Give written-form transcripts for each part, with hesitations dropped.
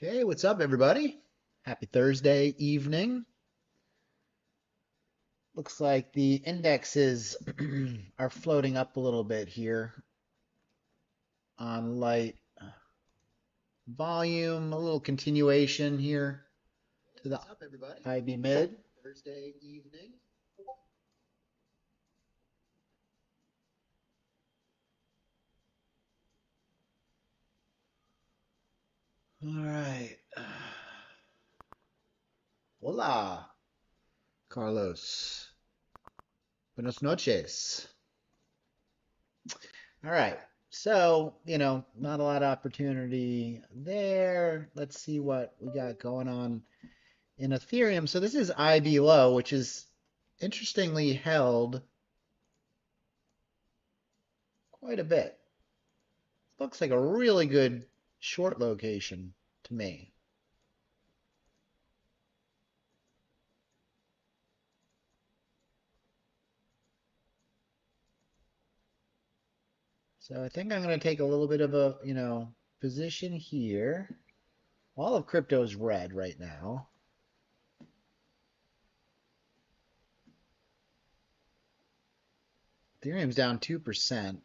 Okay, what's up, everybody? Happy Thursday evening. Looks like the indexes are floating up a little bit here on light volume, a little continuation here to the What's up, everybody? IB mid. Thursday evening. All right. Hola, Carlos. Buenas noches. All right. So, not a lot of opportunity there. Let's see what we got going on in Ethereum. So this is IB low, which is interestingly held quite a bit. Looks like a really good short location to me. So I think I'm going to take a little bit of a, position here. All of crypto is red right now. Ethereum's down 2%.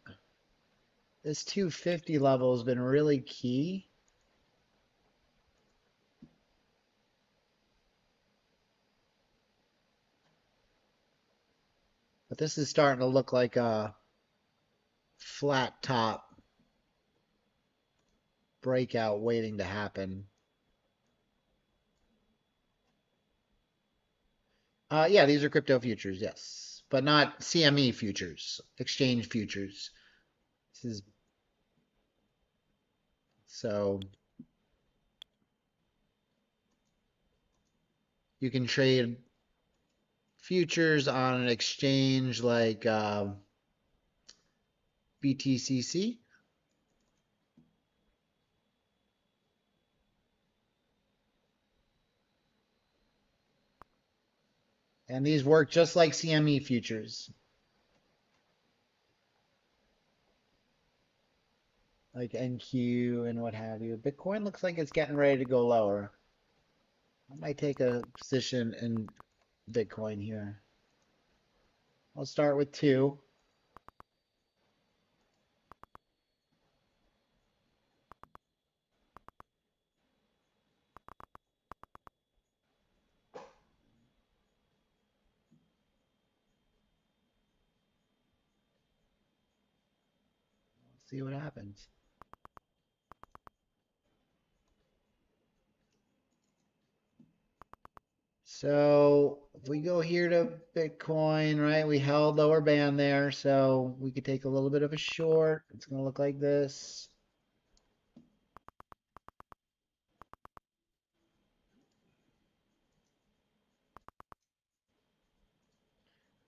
This 250 level has been really key. But this is starting to look like a flat top breakout waiting to happen. Yeah, these are crypto futures, yes, but not CME futures, exchange futures. This is so you can trade futures on an exchange like BTCC. And these work just like CME futures, like NQ and what have you. Bitcoin looks like it's getting ready to go lower. I might take a position in Bitcoin here. I'll start with 2. See what happens. So if we go here to Bitcoin, right, we held lower band there, so we could take a little bit of a short. It's going to look like this.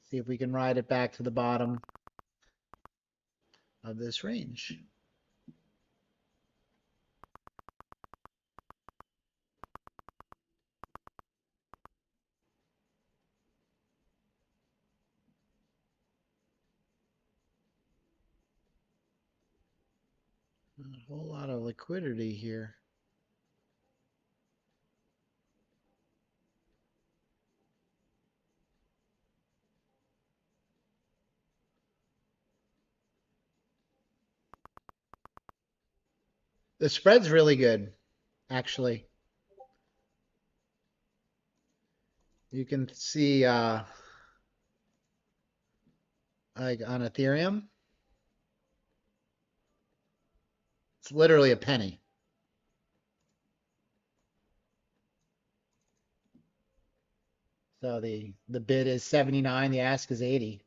See if we can ride it back to the bottom of this range. A whole lot of liquidity here. The spread's really good, actually. You can see like on Ethereum, it's literally a penny. So the bid is 79, the ask is 80.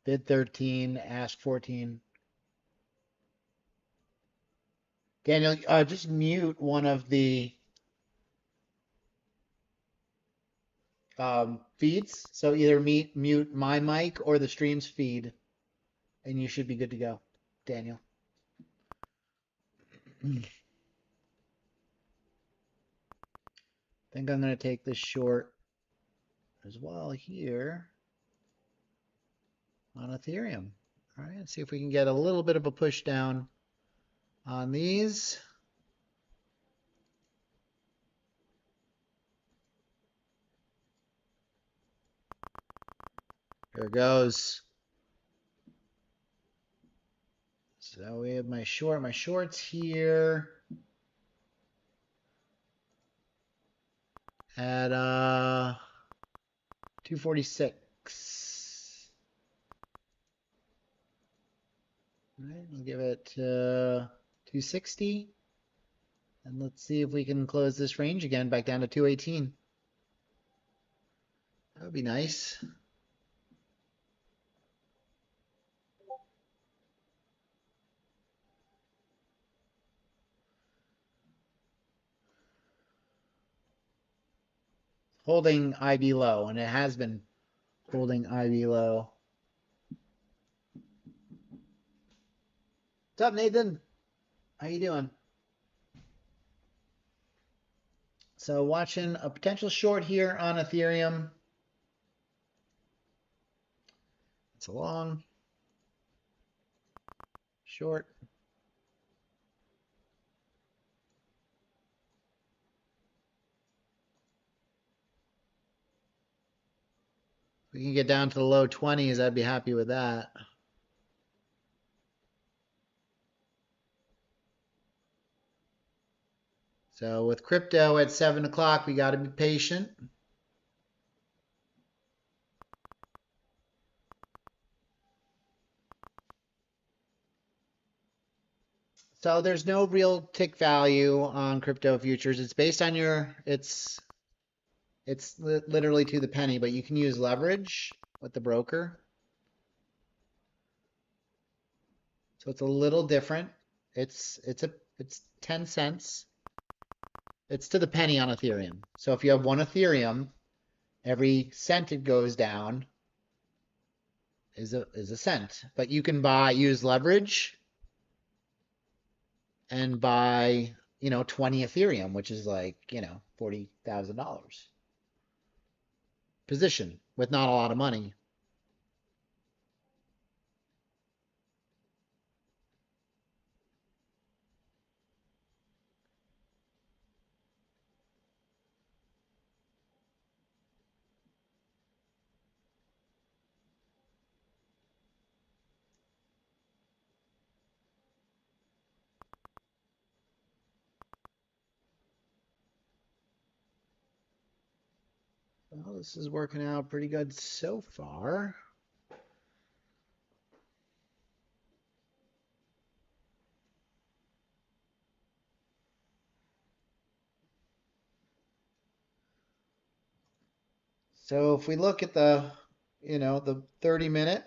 Bid 13, ask 14. Daniel, just mute one of the feeds. So either mute my mic or the stream's feed, and you should be good to go, Daniel. I think I'm going to take this short as well here on Ethereum. All right, let's see if we can get a little bit of a push down on these. There it goes. So we have my shorts here at 246. All right, we'll give it 260. And let's see if we can close this range again back down to 218. That would be nice. Holding IB low, and it has been holding IB low. What's up, Nathan? How you doing? So watching a potential short here on Ethereum. It's a long short. If we can get down to the low 20s, I'd be happy with that. So with crypto at 7 o'clock, we got to be patient. So there's no real tick value on crypto futures. It's based on it's literally to the penny, but you can use leverage with the broker. So it's a little different. It's 10 cents. It's to the penny on Ethereum. So if you have one Ethereum, every cent it goes down is a cent. But you can use leverage and buy, 20 Ethereum, which is like, $40,000 position with not a lot of money. Well, this is working out pretty good so far. So if we look at the 30-minute,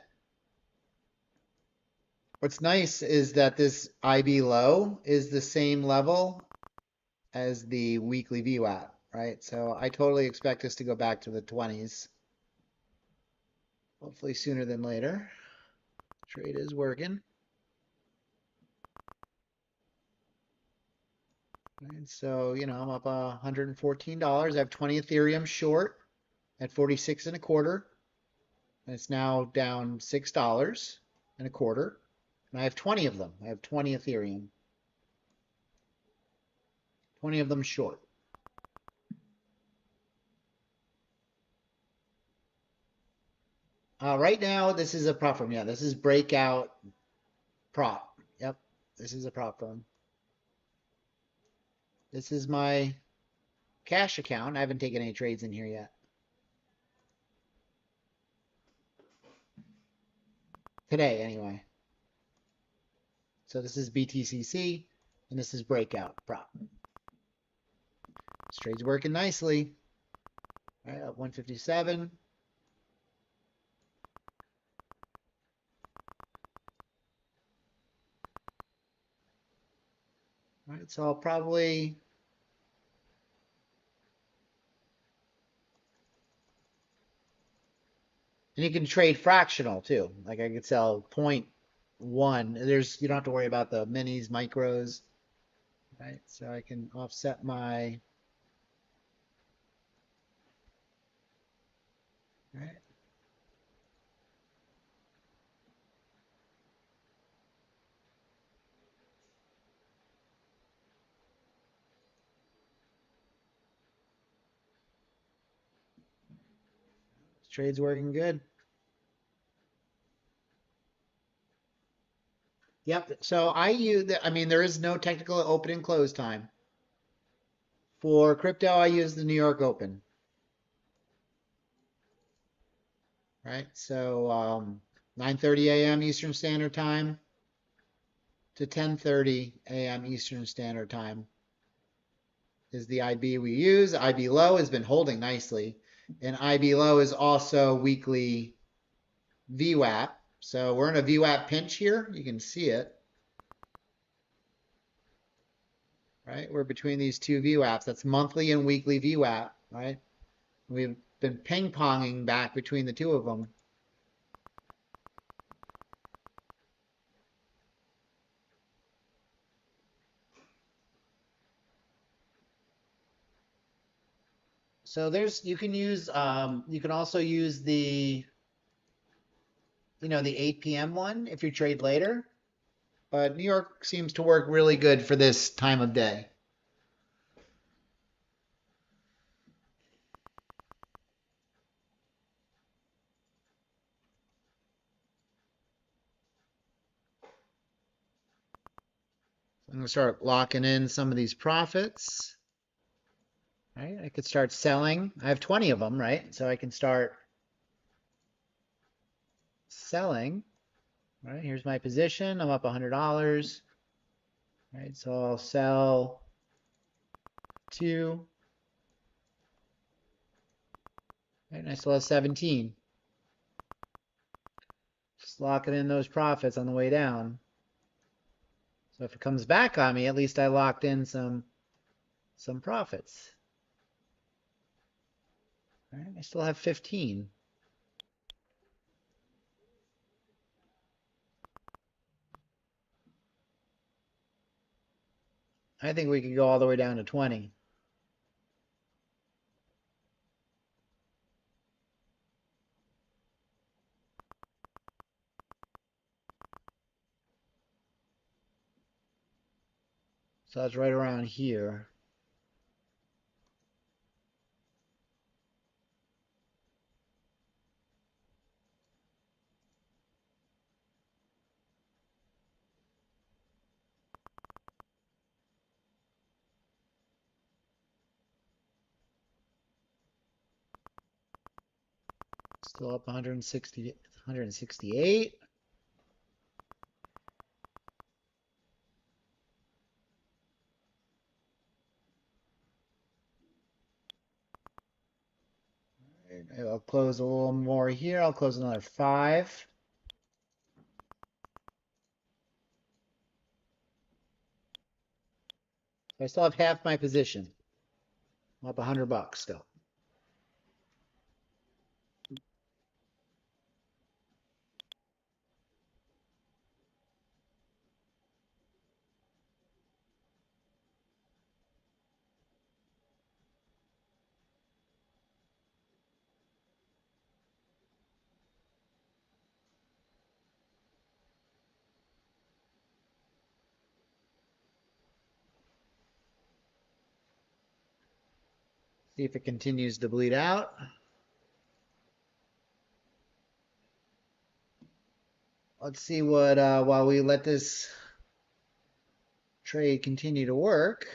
what's nice is that this IB low is the same level as the weekly VWAP, right? So I totally expect us to go back to the 20s. Hopefully sooner than later. Trade is working. And so, I'm up $114. I have 20 Ethereum short at 46 and a quarter. And it's now down $6 and a quarter. And I have 20 of them. I have 20 Ethereum. 20 of them short. Right now, this is a prop firm. Yeah, this is breakout prop. Yep, this is a prop firm. This is my cash account. I haven't taken any trades in here yet. Today, anyway. So this is BTCC, and this is breakout prop. This trade's working nicely. All right, up 157. All right, so I'll probably and you can trade fractional too. Like I could sell 0.1. You don't have to worry about the minis, micros. Right? So I can offset my right. This trade's working good. Yep. So I use, I mean, there is no technical open and close time. For crypto, I use the New York Open, right? So 9:30 a.m. Eastern Standard Time to 10:30 a.m. Eastern Standard Time is the IB we use. IB low has been holding nicely, and IB low is also weekly VWAP. So we're in a VWAP pinch here. You can see it, right? We're between these two VWAPs. That's monthly and weekly VWAP, right? We've been ping-ponging back between the two of them. So you can use, you can also use the, the 8 p.m. one if you trade later. But New York seems to work really good for this time of day. I'm going to start locking in some of these profits. Right? I could start selling. I have 20 of them, right? So I can start selling. Right? Here's my position. I'm up $100. Right? So I'll sell 2. Right? And I still have 17. Just locking in those profits on the way down. So if it comes back on me, at least I locked in some profits. All right, I still have 15. I think we could go all the way down to 20. So that's right around here. Still up 160, 168. I'll close a little more here. I'll close another 5. I still have half my position. I'm up $100 still. See if it continues to bleed out. Let's see what, while we let this trade continue to work.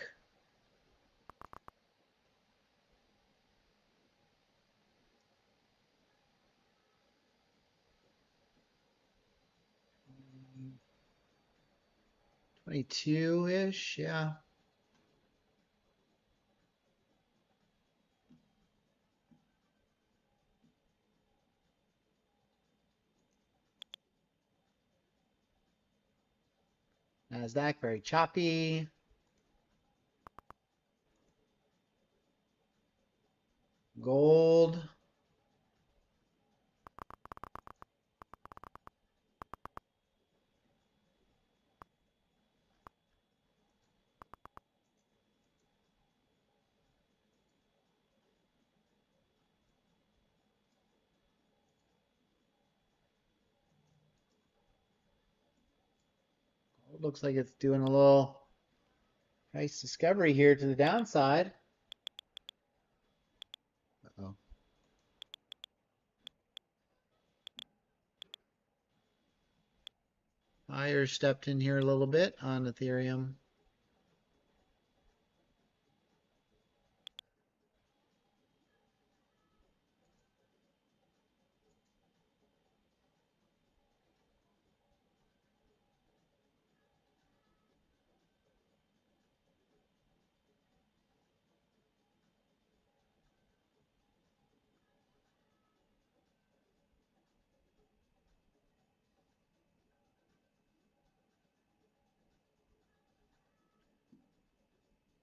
$22-ish, yeah. NASDAQ very choppy. Gold. Looks like it's doing a little price discovery here to the downside. Uh-oh. Higher stepped in here a little bit on Ethereum.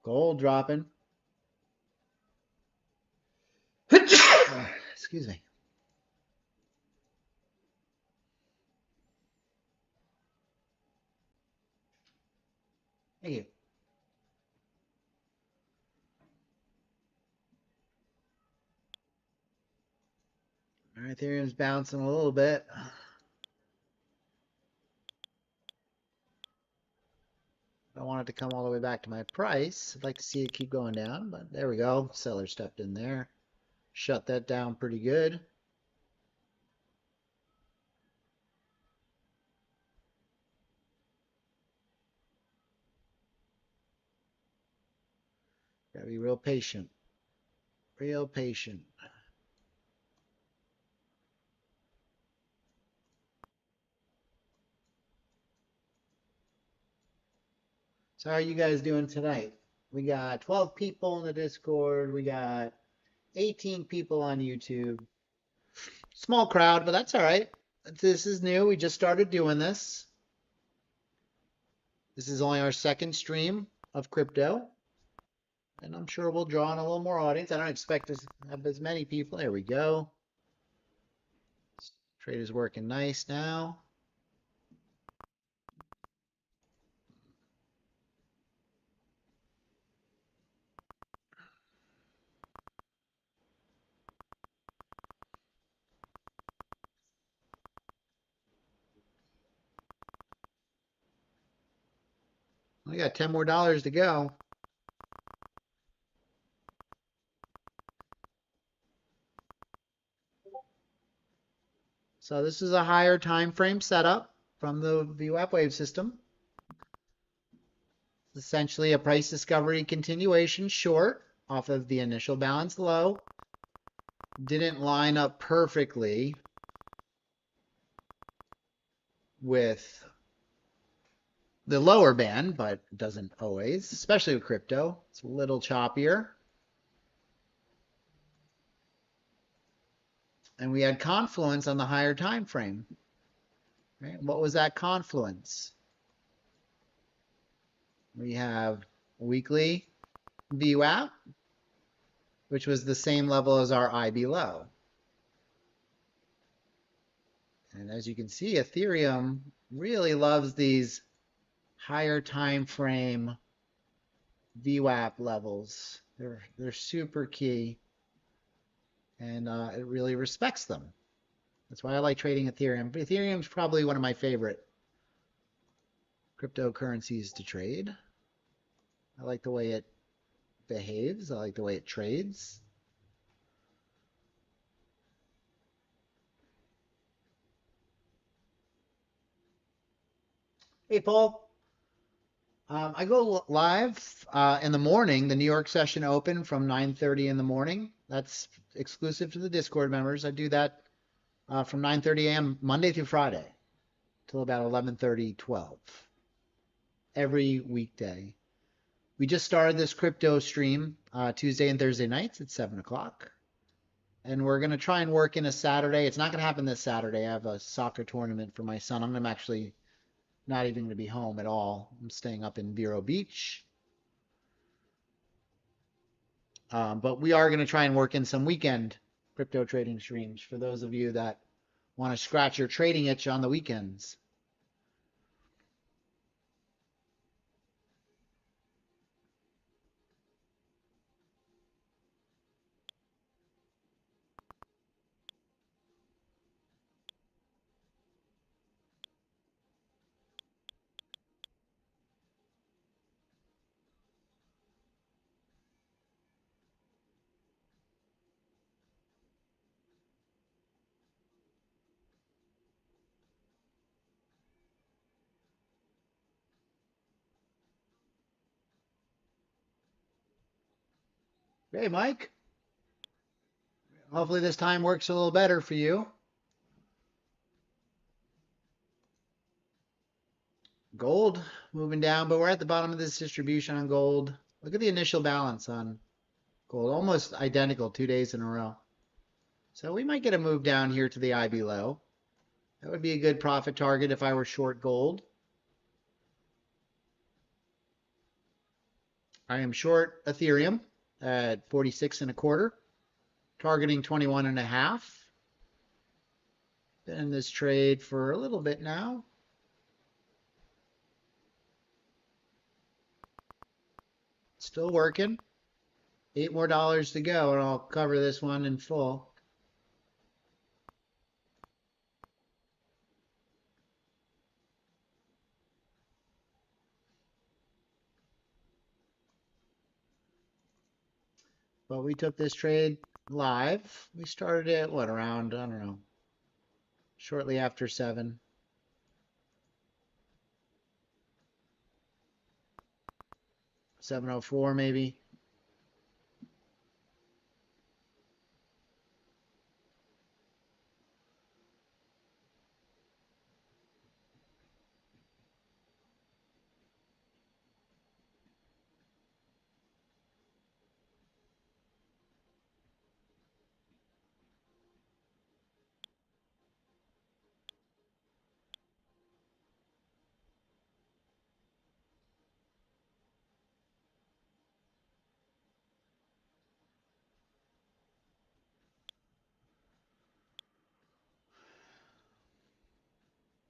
Gold dropping. Excuse me. Thank you. All right, Ethereum's bouncing a little bit. I don't want it to come all the way back to my price. I'd like to see it keep going down, but there we go. Seller stepped in there. Shut that down pretty good. Gotta be real patient. Real patient. So how are you guys doing tonight? We got 12 people in the Discord. We got 18 people on YouTube. Small crowd, but that's all right. This is new. We just started doing this. This is only our second stream of crypto. And I'm sure we'll draw in a little more audience. I don't expect to have as many people. There we go. Trade is working nice now. We got 10 more dollars to go. So this is a higher time frame setup from the VWAP Wave System. Essentially a price discovery continuation short off of the initial balance low. Didn't line up perfectly with the lower band, but doesn't always, especially with crypto. It's a little choppier. And we had confluence on the higher time frame. Right? What was that confluence? We have weekly VWAP, which was the same level as our IB low. And as you can see, Ethereum really loves these higher time frame VWAP levels. They're super key, and it really respects them. That's why I like trading Ethereum. But Ethereum is probably one of my favorite cryptocurrencies to trade. I like the way it behaves. I like the way it trades. Hey, Paul. I go live in the morning. The New York session open from 9:30 in the morning. That's exclusive to the Discord members. I do that from 9:30 a.m. Monday through Friday till about 11:30, 12 every weekday. We just started this crypto stream Tuesday and Thursday nights at 7 o'clock. And we're going to try and work in a Saturday. It's not going to happen this Saturday. I have a soccer tournament for my son. I'm actually not even going to be home at all. I'm staying up in Vero Beach. But we are going to try and work in some weekend crypto trading streams for those of you that want to scratch your trading itch on the weekends. Hey, Mike. Hopefully this time works a little better for you. Gold moving down, but we're at the bottom of this distribution on gold. Look at the initial balance on gold, almost identical 2 days in a row. So we might get a move down here to the IB low. That would be a good profit target if I were short gold. I am short Ethereum at 46.25, targeting 21.5. Been in this trade for a little bit now. Still working. $8 more to go, and I'll cover this one in full. But we took this trade live. We started it, what, around, I don't know, shortly after 7. 7:04 maybe.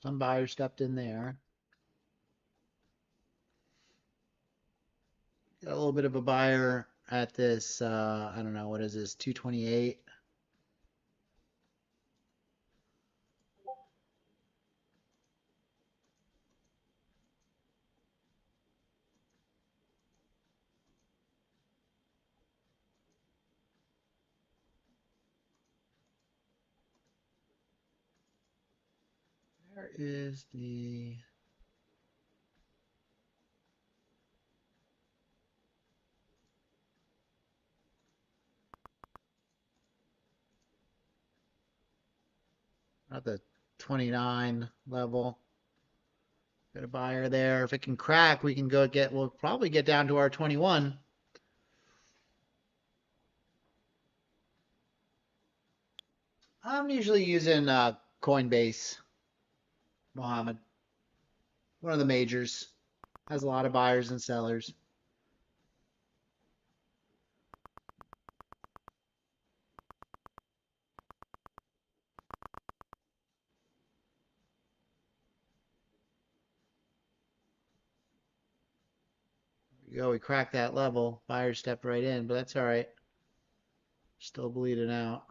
Some buyer stepped in there. Got a little bit of a buyer at this, I don't know, what is this, 228. Where is the... At the 29 level. Got a buyer there. If it can crack, we can go get, we'll probably get down to our 21. I'm usually using Coinbase, Mohammed. One of the majors. Has a lot of buyers and sellers. There we go. We cracked that level. Buyer stepped right in, but that's all right. Still bleeding out.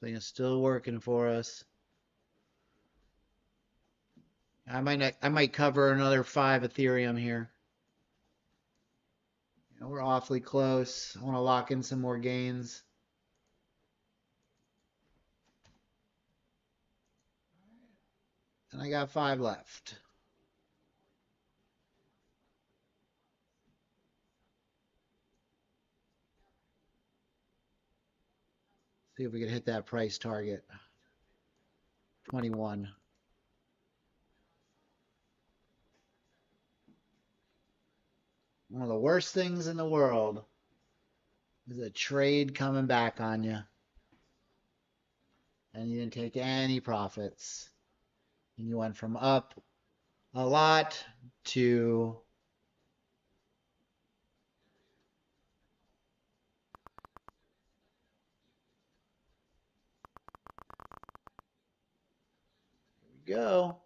Thing is still working for us. I might cover another 5 Ethereum here. We're awfully close. I want to lock in some more gains. And I got 5 left. See if we can hit that price target. 21. One of the worst things in the world is a trade coming back on you. And you didn't take any profits. And you went from up a lot to go.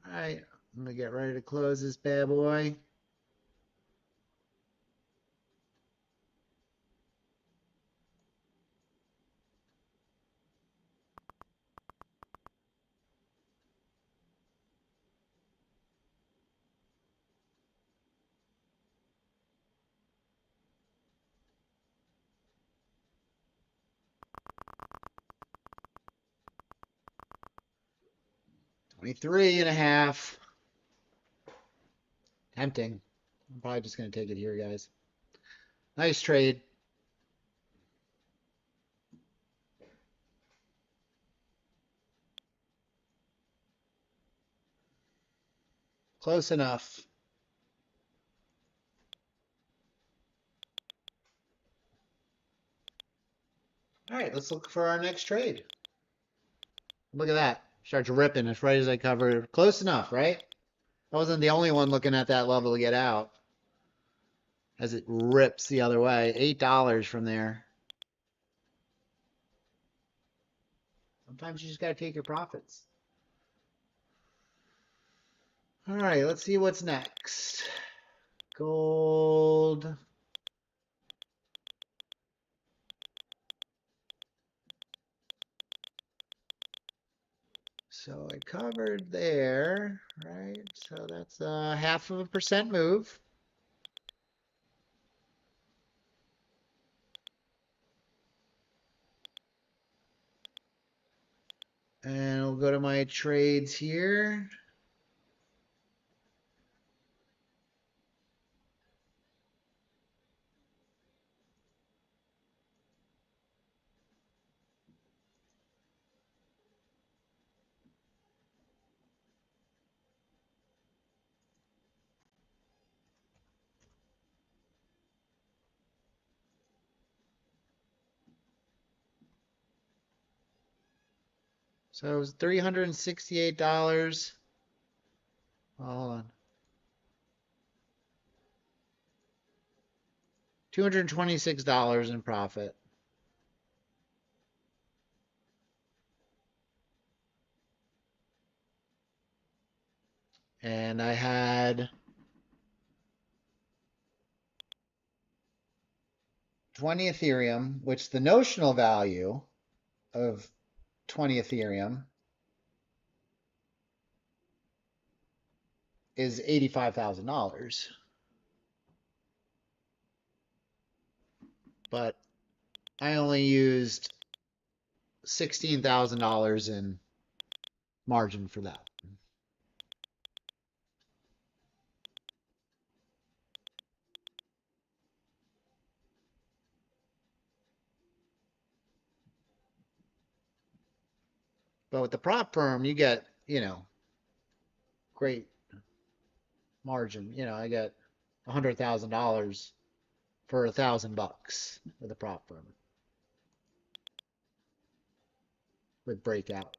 All right, I'm gonna get ready to close this bad boy. 23.5. Tempting. I'm probably just going to take it here, guys. Nice trade. Close enough. All right, let's look for our next trade. Look at that. Starts ripping as right as I cover. Close enough, right? I wasn't the only one looking at that level to get out. As it rips the other way. $8 from there. Sometimes you just got to take your profits. All right, let's see what's next. Gold. So I covered there, right? So that's a 0.5% move. And we'll go to my trades here. So it was $368. Hold on. $226 in profit. And I had 20 Ethereum, which the notional value of 20 Ethereum is $85,000. But I only used $16,000 in margin for that. But with the prop firm, you get, great margin. I get $100,000 for $1,000 with a prop firm with breakout.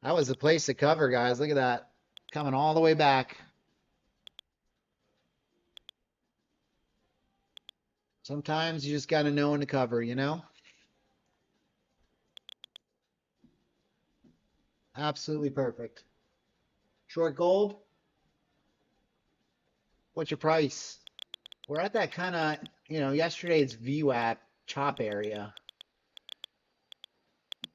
That was the place to cover, guys. Look at that. Coming all the way back. Sometimes you just got to know when to cover, Absolutely perfect. Short gold. What's your price? We're at that kind of, yesterday's VWAP chop area.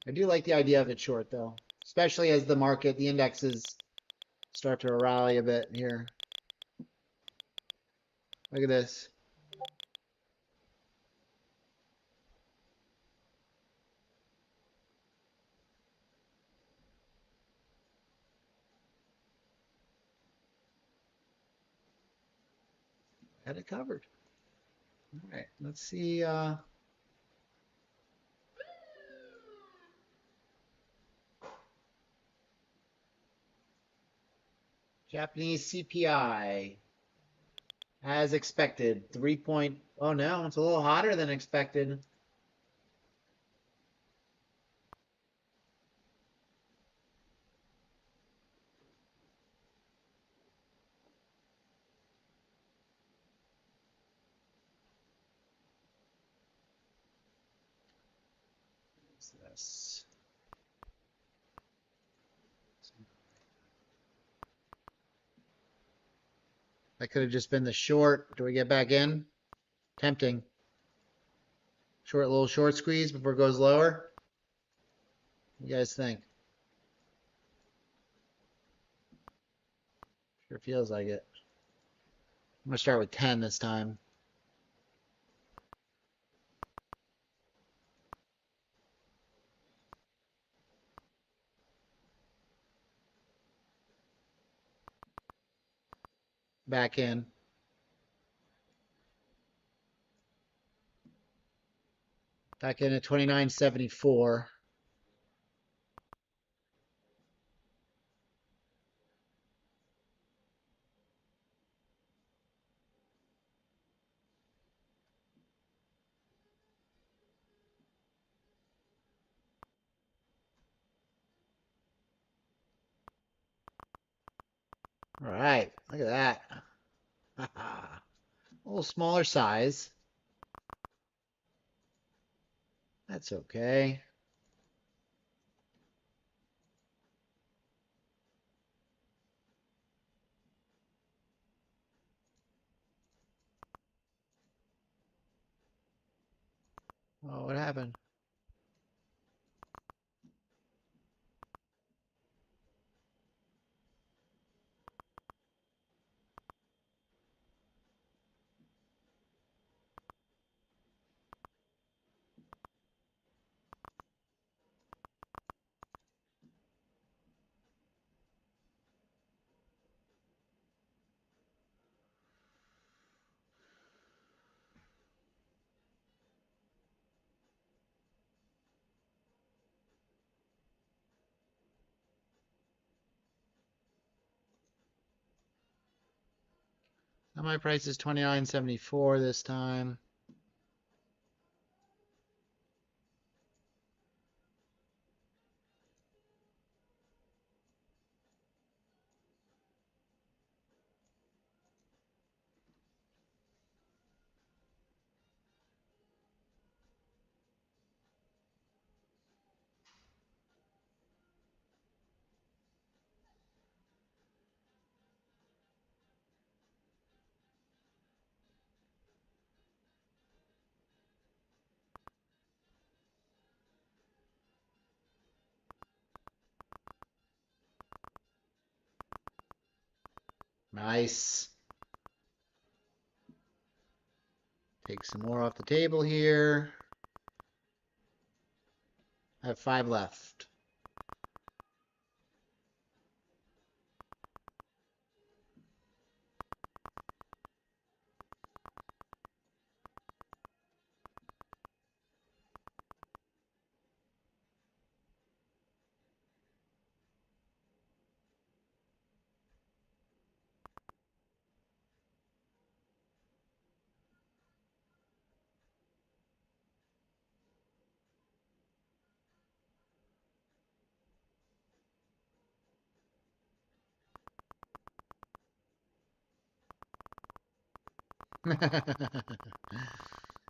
I do like the idea of it short, though, especially as the market, the indexes start to rally a bit here. Look at this. Had it covered. All right, let's see. Japanese CPI, as expected, 3 Oh no, it's a little hotter than expected. What's this? That could have just been the short. Do we get back in? Tempting. Little short squeeze before it goes lower. What do you guys think? Sure feels like it. I'm gonna start with 10 this time. back in. Back in at 29.74. All right, look at that. A little smaller size. That's okay. Oh, what happened? Now my price is 29.74 this time. Nice. Take some more off the table here. I have 5 left.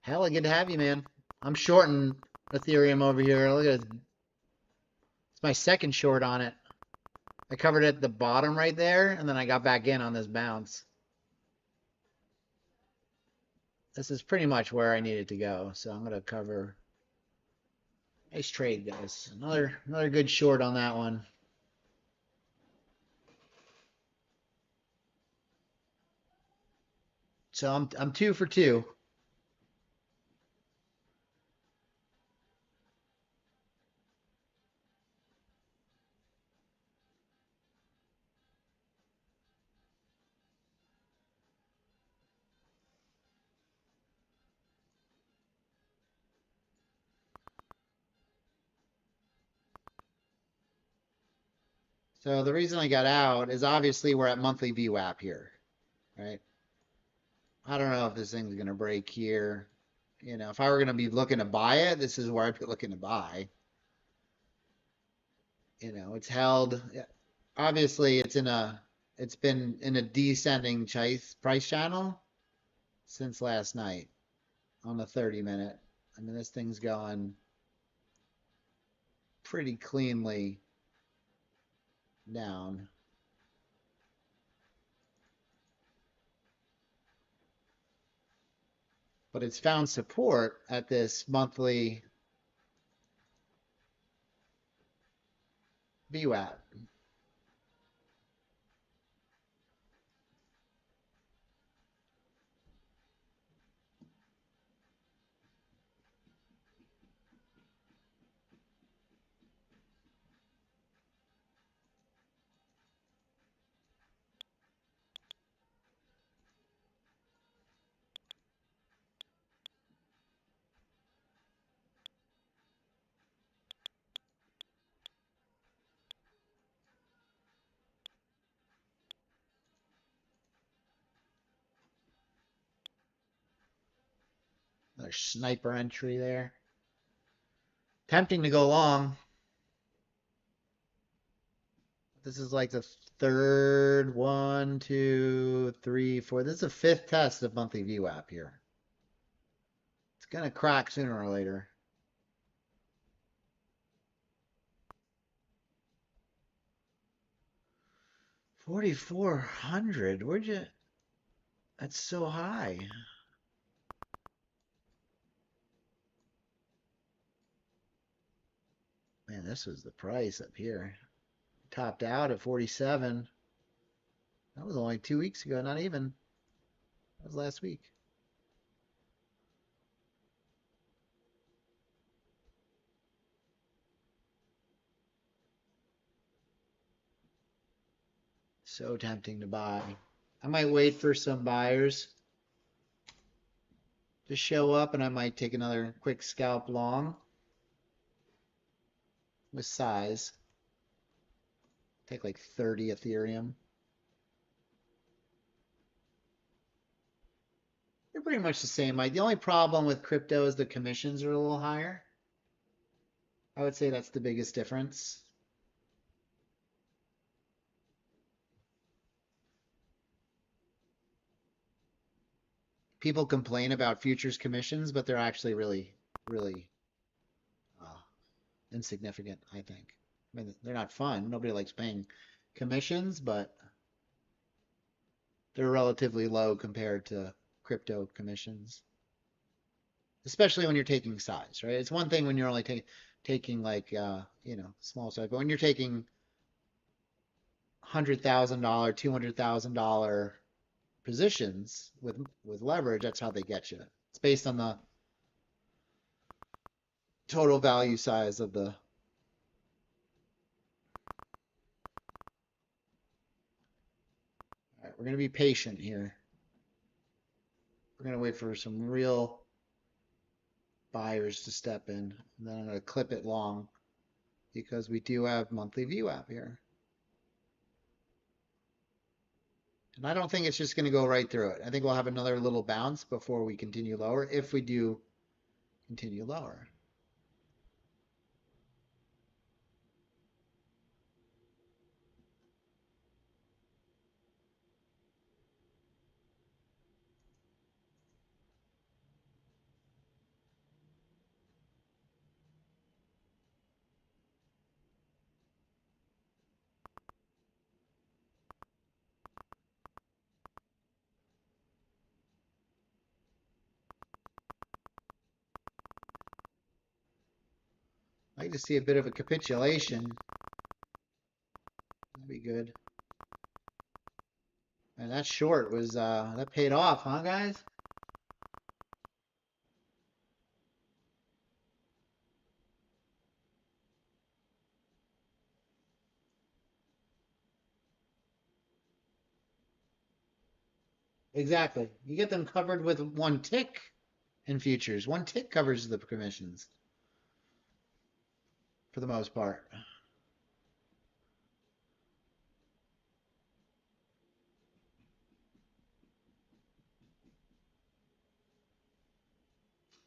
Hella good to have you, man. I'm shorting Ethereum over here. Look at it. It's my second short on it. I covered it at the bottom right there, and then I got back in on this bounce. This is pretty much where I needed to go, so I'm gonna cover. Nice trade, guys. Another good short on that one. So I'm 2 for 2. So the reason I got out is obviously we're at monthly VWAP here, right? I don't know if this thing's gonna break here. You know, if I were gonna be looking to buy it, this is where I'd be looking to buy. You know, it's held. Obviously, it's been in a descending price channel since last night on the 30-minute. I mean, this thing's going pretty cleanly down. But it's found support at this monthly VWAP. Another sniper entry there. Tempting to go long. This is like the third, 1, 2, 3, 4. This is the fifth test of monthly VWAP here. It's gonna crack sooner or later. $4,400. Where'd you? That's so high. Man, this was the price up here. Topped out at 47. That was only 2 weeks ago, not even. That was last week. So tempting to buy. I might wait for some buyers to show up, and I might take another quick scalp long with size. Take like 30 Ethereum. They're pretty much the same. The only problem with crypto is the commissions are a little higher. I would say that's the biggest difference. People complain about futures commissions, but they're actually really, really insignificant, I think. I mean, they're not fun. Nobody likes paying commissions, but they're relatively low compared to crypto commissions. Especially when you're taking size, right? It's one thing when you're only taking like small size, but when you're taking $100,000, $200,000 positions with leverage, that's how they get you. It's based on the total value size of the. All right, we're going to be patient here. We're going to wait for some real buyers to step in, and then I'm going to clip it long because we do have monthly VWAP here. And I don't think it's just going to go right through it. I think we'll have another little bounce before we continue lower, if we do continue lower. I'd like to see a bit of a capitulation. That'd be good. And that short was that paid off, huh, guys? Exactly. You get them covered with one tick in futures. One tick covers the commissions for the most part.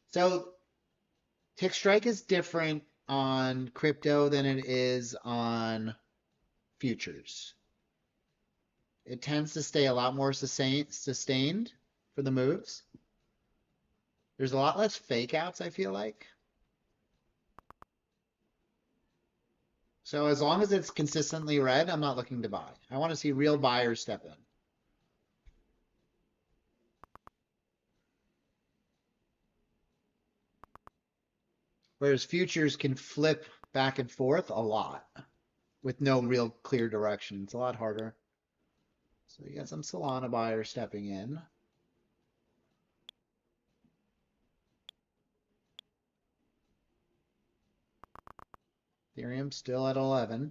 So tick strike is different on crypto than it is on futures. It tends to stay a lot more sustained for the moves. There's a lot less fake outs, I feel like. So as long as it's consistently red, I'm not looking to buy. I want to see real buyers step in. Whereas futures can flip back and forth a lot with no real clear direction. It's a lot harder. So you got some Solana buyers stepping in. Ethereum still at 11.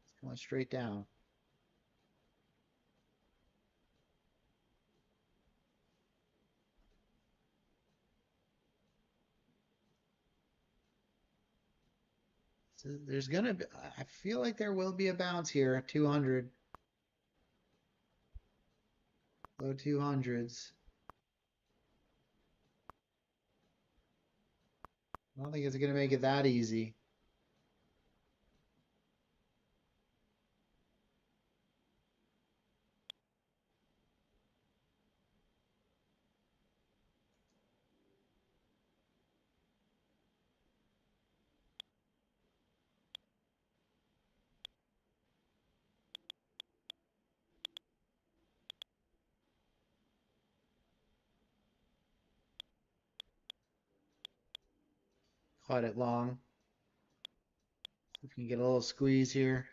It's going straight down. So there's gonna be, I feel like there will be a bounce here, 200. Low 200s. I don't think it's going to make it that easy. Caught it long. If we can get a little squeeze here.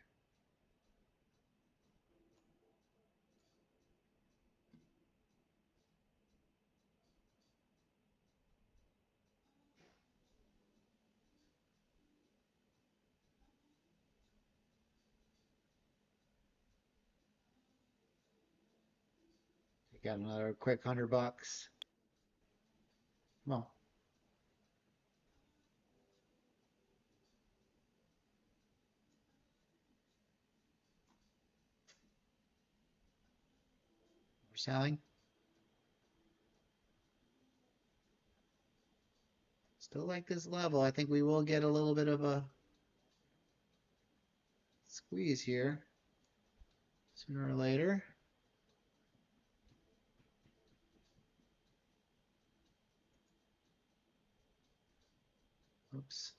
Got another quick $100. Come on. We're selling. Still like this level. I think we will get a little bit of a squeeze here sooner or later. Oops.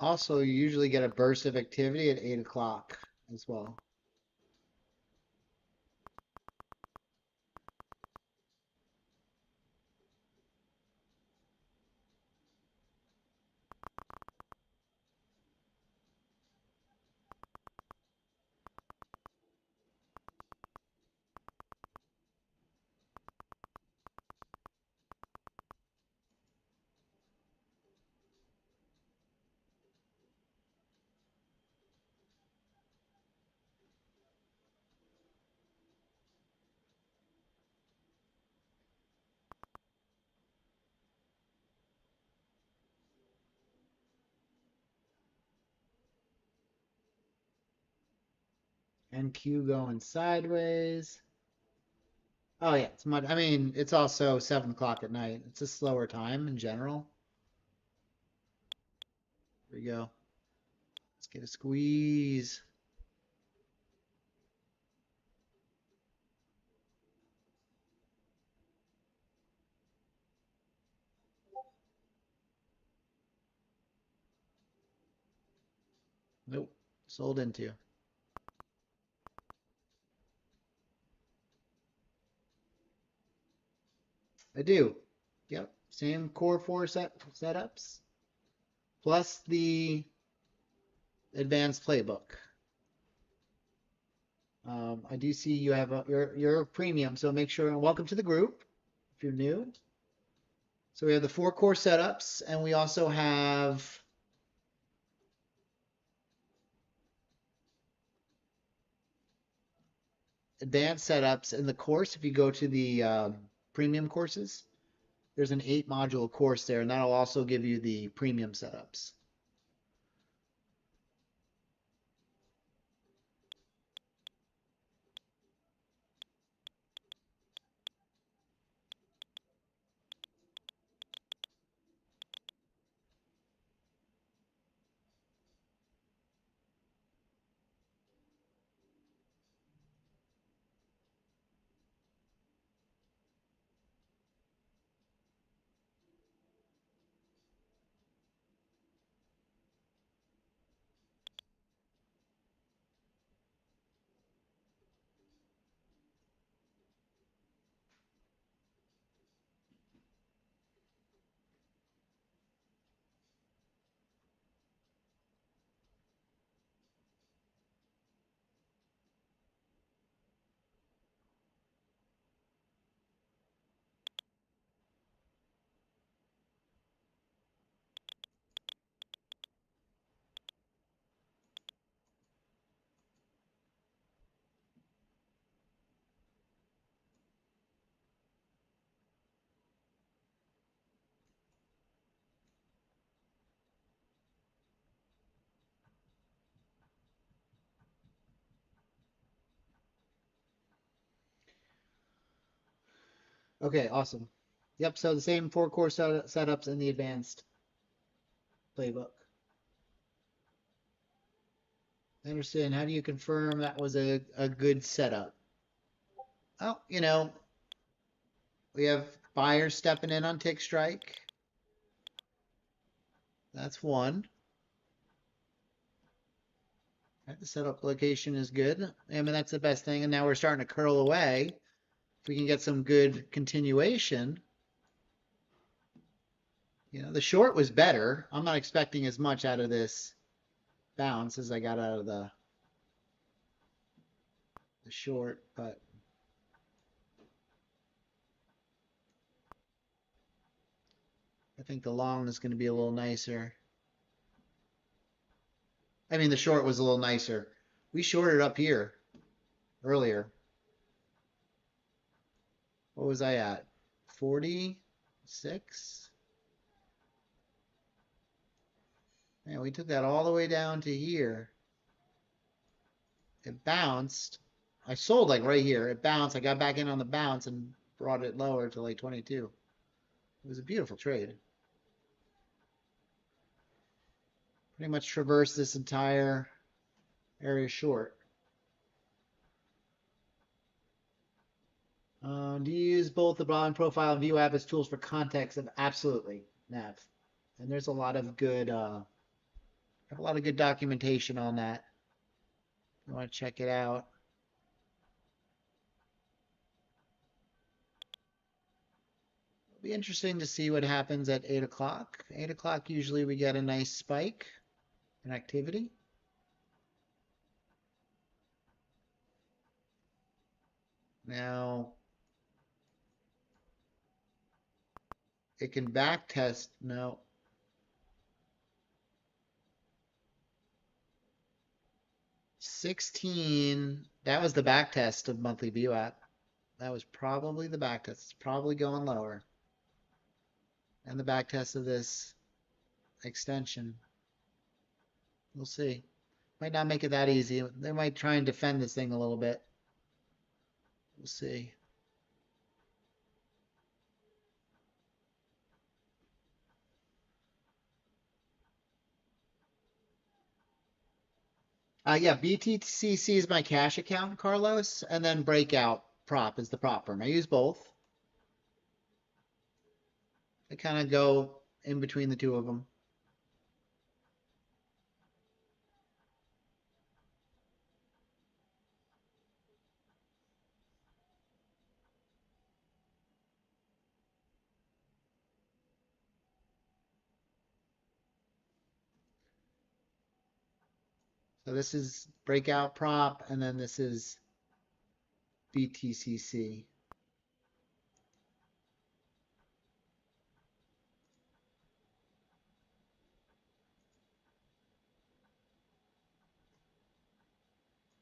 Also, you usually get a burst of activity at 8 o'clock as well. NQ going sideways. Oh yeah, it's much. I mean, it's also 7 o'clock at night. It's a slower time in general. Here we go. Let's get a squeeze. Nope. Sold into. I do. Yep. Same core four setups plus the advanced playbook. I do see you have your premium, so make sure and welcome to the group if you're new. So we have the 4 core setups, and we also have advanced setups in the course. If you go to the premium courses, there's an 8 module course there, and that'll also give you the premium setups. Okay, awesome. Yep, so the same four core setups in the advanced playbook. Anderson, how do you confirm that was a good setup? Oh, we have buyers stepping in on tick strike. That's one. Right, the setup location is good. I mean, that's the best thing. And now we're starting to curl away. If we can get some good continuation, the short was better. I'm not expecting as much out of this bounce as I got out of the short, but I think the long is going to be a little nicer. I mean, the short was a little nicer. We shorted up here earlier. What was I at? 46? Man, we took that all the way down to here. It bounced. I sold like right here. It bounced. I got back in on the bounce and brought it lower to like 22. It was a beautiful trade. Pretty much traversed this entire area short. Do you use both the Brawling profile and VWAP as tools for context? Absolutely, Nav. And there's a lot of good documentation on that. You want to check it out. It'll be interesting to see what happens at 8 o'clock. 8 o'clock, usually we get a nice spike in activity. Now, it can back test. No. $16, that was the back test of monthly VWAP. That was probably the back test. It's probably going lower. And the back test of this extension. We'll see. Might not make it that easy. They might try and defend this thing a little bit. We'll see. Yeah, BTCC is my cash account, Carlos, and then Breakout Prop is the prop firm. I use both. I kind of go in between the two of them. So this is Breakout Prop, and then this is BTCC.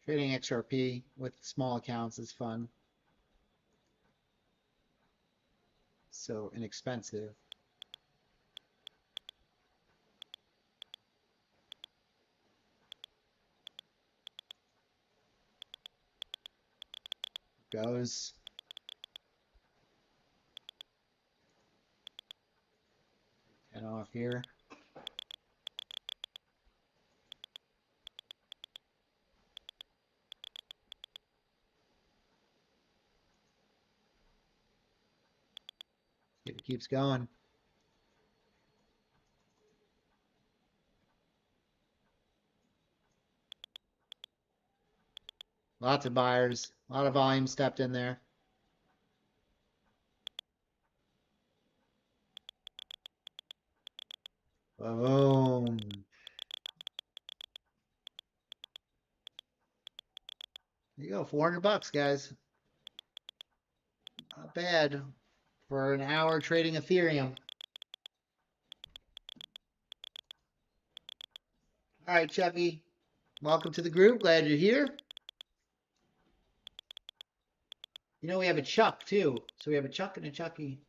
Trading XRP with small accounts is fun. So inexpensive. Goes. And off here. It keeps going. Lots of buyers. A lot of volume stepped in there. Boom. There you go, $400, guys. Not bad for an hour trading Ethereum. All right, Chevy, welcome to the group. Glad you're here. We have a Chuck too. So we have a Chuck and a Chucky.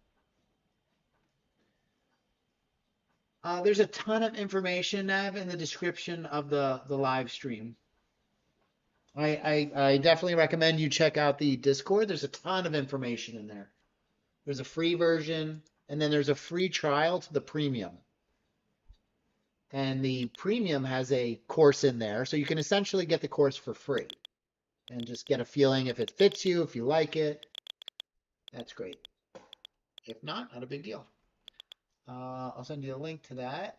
There's a ton of information, Nav, in the description of the live stream. I definitely recommend you check out the Discord. There's a ton of information in there. There's a free version, and then there's a free trial to the premium. And the premium has a course in there, so you can essentially get the course for free and just get a feeling if it fits you, if you like it. That's great. If not, not a big deal. I'll send you a link to that.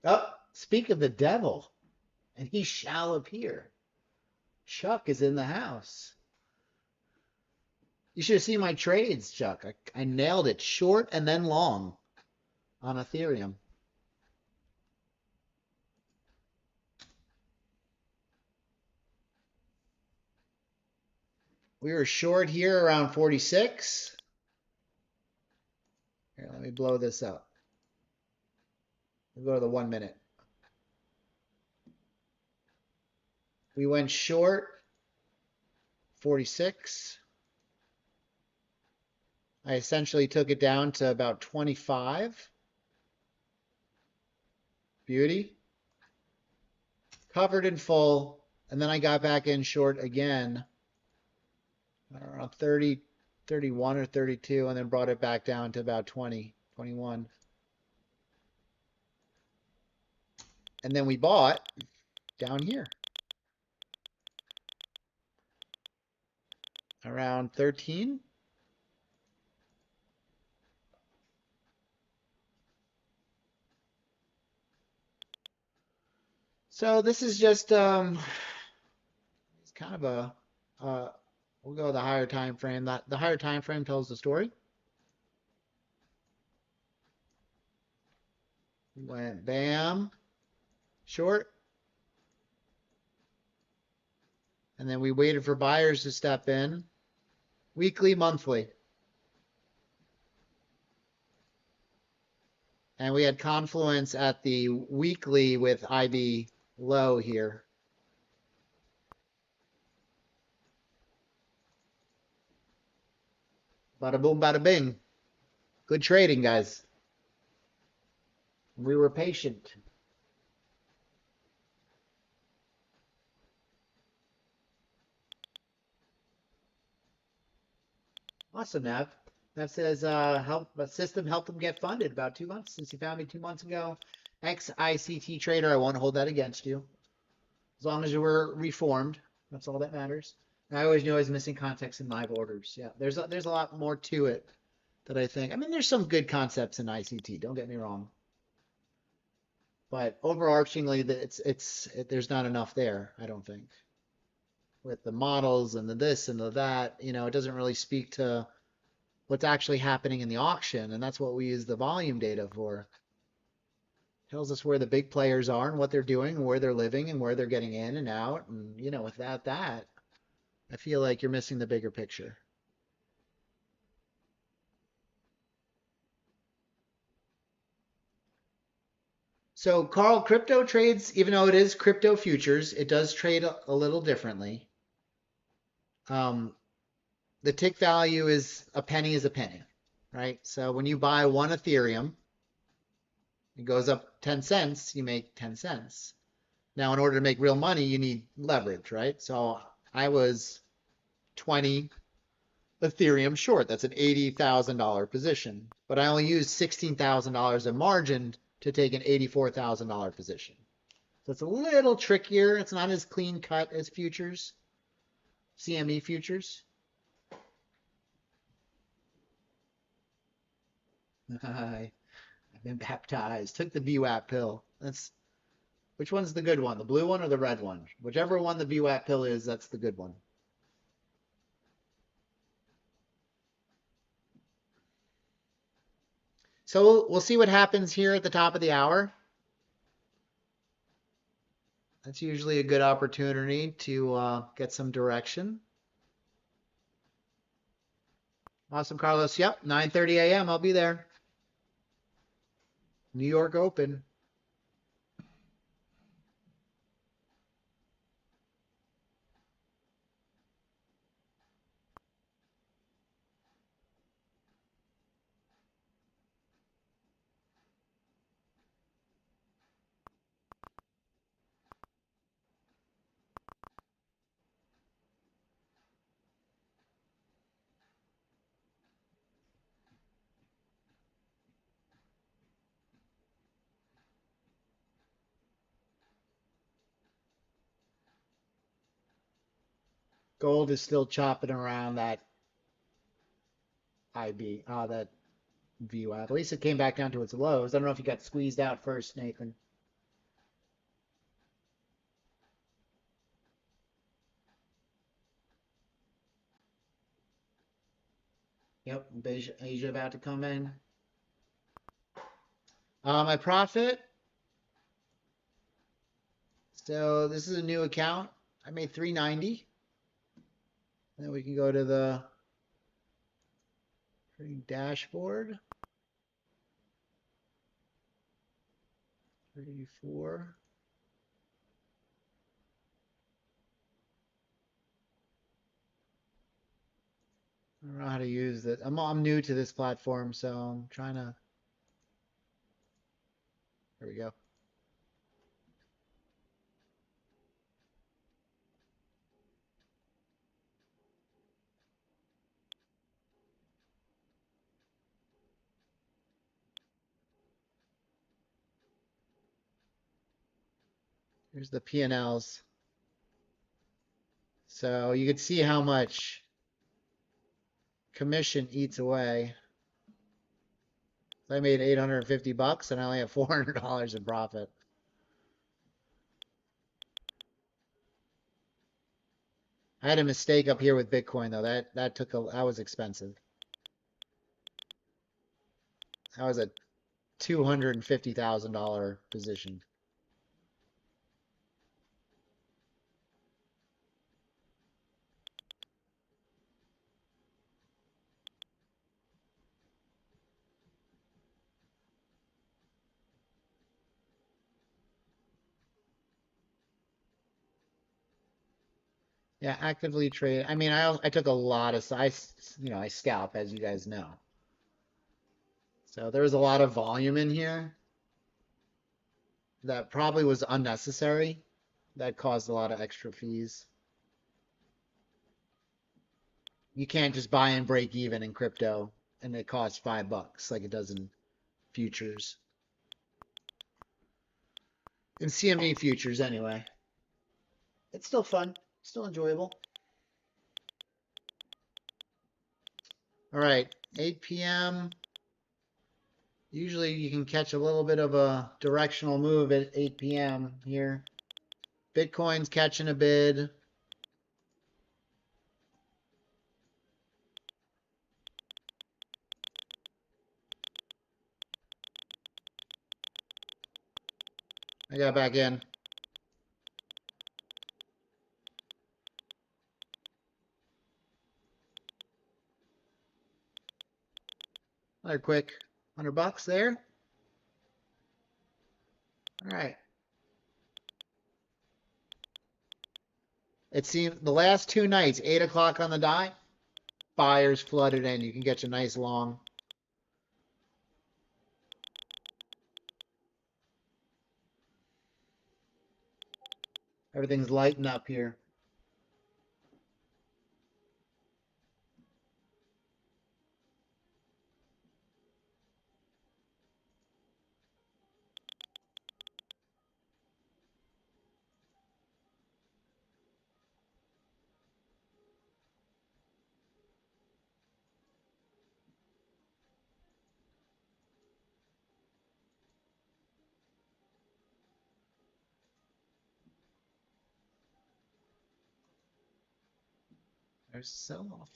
Oh, speak of the devil, and he shall appear. Chuck is in the house. You should have seen my trades, Chuck. I nailed it short and then long on Ethereum. We were short here around 46. Here, let me blow this up. We'll go to the 1 minute. We went short 46. I essentially took it down to about 25. Beauty. Covered in full. And then I got back in short again. Around 30, 31 or 32, and then brought it back down to about 20, 21. And then we bought down here. Around 13. So this is just it's kind of a we'll go with the higher time frame. The higher time frame tells the story. We went bam, short. And then we waited for buyers to step in. Weekly, monthly. And we had confluence at the weekly with IB low here. Bada boom, bada bing. Good trading, guys. We were patient. Awesome, Nav. Nav says, system helped him get funded about 2 months since he found me 2 months ago. Ex-ICT trader, I won't hold that against you. As long as you were reformed, that's all that matters. And I always knew I was missing context in live orders. Yeah, there's a lot more to it that I think. I mean, there's some good concepts in ICT. Don't get me wrong. But overarchingly, there's not enough there, I don't think. With the models and the this and the that, you know, it doesn't really speak to what's actually happening in the auction, and that's what we use the volume data for. Tells us where the big players are and what they're doing and where they're living and where they're getting in and out. And, you know, without that, I feel like you're missing the bigger picture. So Carl, crypto trades, even though it is crypto futures, it does trade a little differently. The tick value is a penny, right? So when you buy one Ethereum, it goes up 10 cents, you make 10 cents. Now, in order to make real money, you need leverage, right? So I was 20 Ethereum short. That's an $80,000 position. But I only used $16,000 in margin to take an $84,000 position. So it's a little trickier. It's not as clean cut as futures, CME futures. I've been baptized. Took the VWAP pill. Which one's the good one? The blue one or the red one? Whichever one the VWAP pill is, that's the good one. So we'll see what happens here at the top of the hour. That's usually a good opportunity to get some direction. Awesome, Carlos. Yep, 9:30 a.m. I'll be there. New York Open. Gold is still chopping around that IB, that VWAP. At least it came back down to its lows. I don't know if you got squeezed out first, Nathan. Yep, Asia about to come in. My profit. So this is a new account. I made 390. Then we can go to the dashboard. 34. I don't know how to use it. I'm new to this platform, so I'm trying to. There we go. Here's the P&Ls. So you can see how much commission eats away. I made 850 bucks and I only have $400 in profit. I had a mistake up here with Bitcoin though. That was expensive. That was a $250,000 position. Yeah, actively trade. I mean, I took a lot of I scalp, as you guys know. So there was a lot of volume in here that probably was unnecessary. That caused a lot of extra fees. You can't just buy and break even in crypto and it costs $5 like it does in futures. In CME futures anyway. It's still fun, still enjoyable. All right, 8 p.m. Usually you can catch a little bit of a directional move at 8 p.m. here. Bitcoin's catching a bid. I got back in. Another quick $100 there. All right. It seems the last two nights, 8 o'clock on the dot, buyers flooded in. You can get a nice long. Everything's lighting up here. There's sell-off.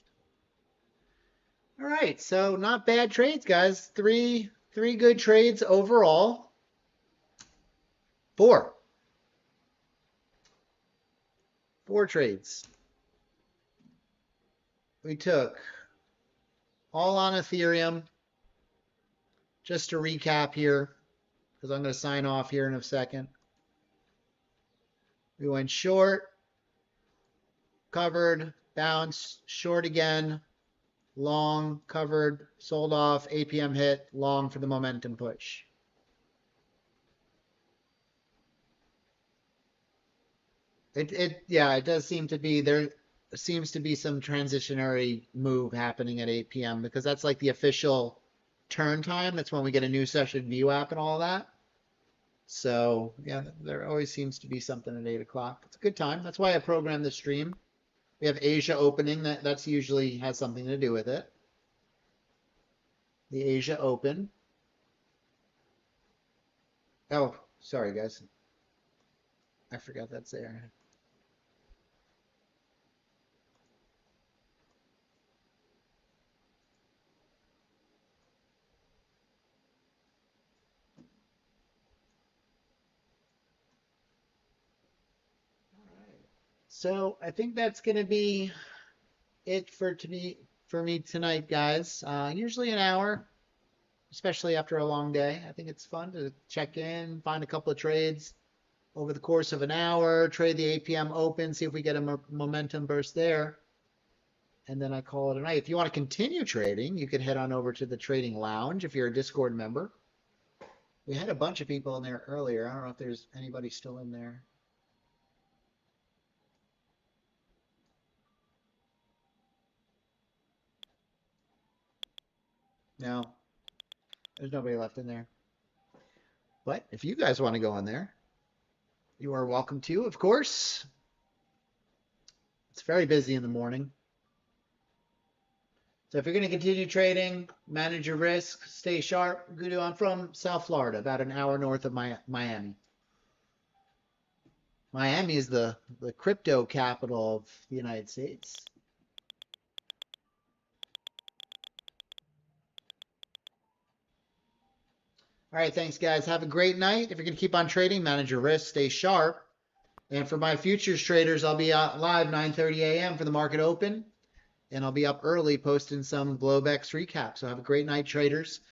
All right, so not bad trades, guys. Three good trades overall. Four trades. We took all on Ethereum. Just to recap here, because I'm going to sign off here in a second. We went short, covered, bounced, short again, long, covered, sold off, 8 p.m. hit, long for the momentum push. It does seem to be there seems to be some transitionary move happening at 8 p.m. because that's like the official turn time. That's when we get a new session VWAP and all that. So yeah, there always seems to be something at 8 o'clock. It's a good time. That's why I programmed the stream. We have Asia opening. That's usually has something to do with it. The Asia Open. Oh, sorry guys. I forgot that's there. So I think that's gonna be it for me tonight, guys. Usually an hour, especially after a long day. I think it's fun to check in, find a couple of trades over the course of an hour, trade the APM open, see if we get a momentum burst there, and then I call it a night. If you want to continue trading, you could head on over to the trading lounge if you're a Discord member. We had a bunch of people in there earlier. I don't know if there's anybody still in there. No, there's nobody left in there. But if you guys want to go in there, you are welcome to, of course. It's very busy in the morning. So if you're going to continue trading, manage your risk, stay sharp. Gudu, I'm from South Florida, about an hour north of Miami. Miami is the crypto capital of the United States. All right, thanks, guys. Have a great night. If you're going to keep on trading, manage your risk, stay sharp. And for my futures traders, I'll be live 9:30 a.m. for the market open. And I'll be up early posting some Globex recap. So have a great night, traders.